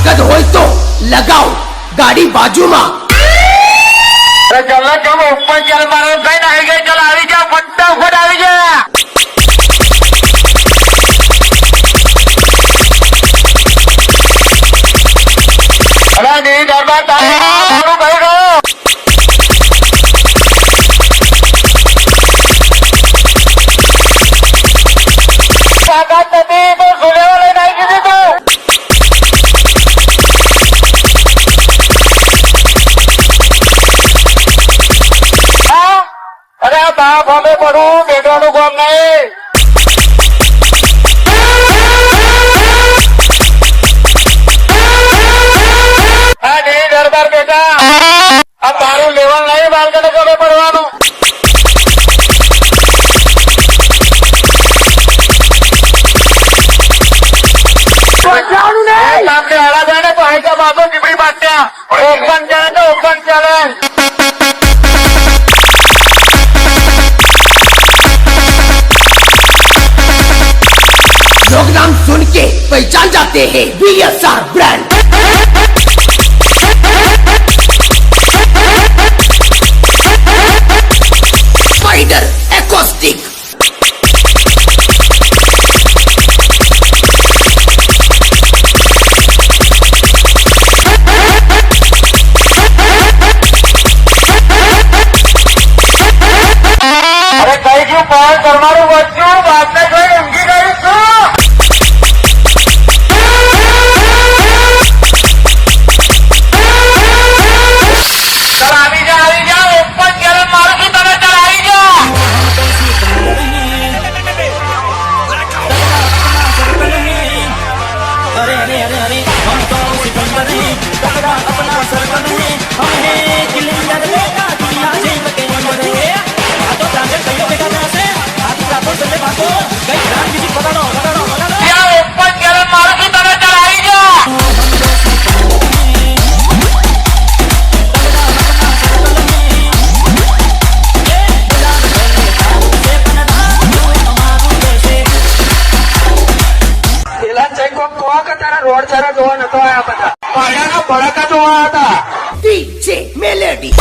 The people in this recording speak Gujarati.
તાકાત હોય તો લગાવ ગાડી બાજુમાં. અરે ચલો ચલો ઉપર ચાલ મારો કઈ આવી ગઈ. ચાલ આવી જા ફટાફટ આવી જા. અરે નહીં દરબાર તારું ભાઈ ગયો. તાકાત નથી તો સુલેવા લઈને આવી ગઈ તું. અરે બા ભાવે પડું બેઠવાનું કામ નહીં. હા નહીં દરબાર બેટા આ તારું લેવલ નહીં બાળકોને ગમે પડવાનું. આપણે હરા જાય ને પૈસા બાબો ચીપડી પાટ્યા ઓપન ચાલે તો ઓપન ચાલે. लोग नाम सुन के पहचान जाते हैं VSR ब्रांड. Spider acoustic. અરે કઈ ગયું પાર કરવાનું વધ્યું વાતને જોઈ ઊંઘી ગયું છું. ચાલ આવી જા ઓપન ચેલેન્જ મારું છું તને. ચાલ આવી જા. अरे अरे अरे अरे हम तो सिकंदर हैं, तगड़ा अपना सरकन है, हम हैं किलिंगर बेटा दुनिया जीत के अंदर है. आ तो जाने कहियो बेटा से आदि रातों से भागो कई रात किसी पकड़ो पकड़ो पकड़ो. ત્યાં ઓપન ચેલેન્જ મારું છું તને. ચાલ આવી જા. પેલા ચૈકો કોક તારા રોડ સારા જોવા નતો આયા બધા. પાડાના ભડકા જોવા હતા. DJ Melody.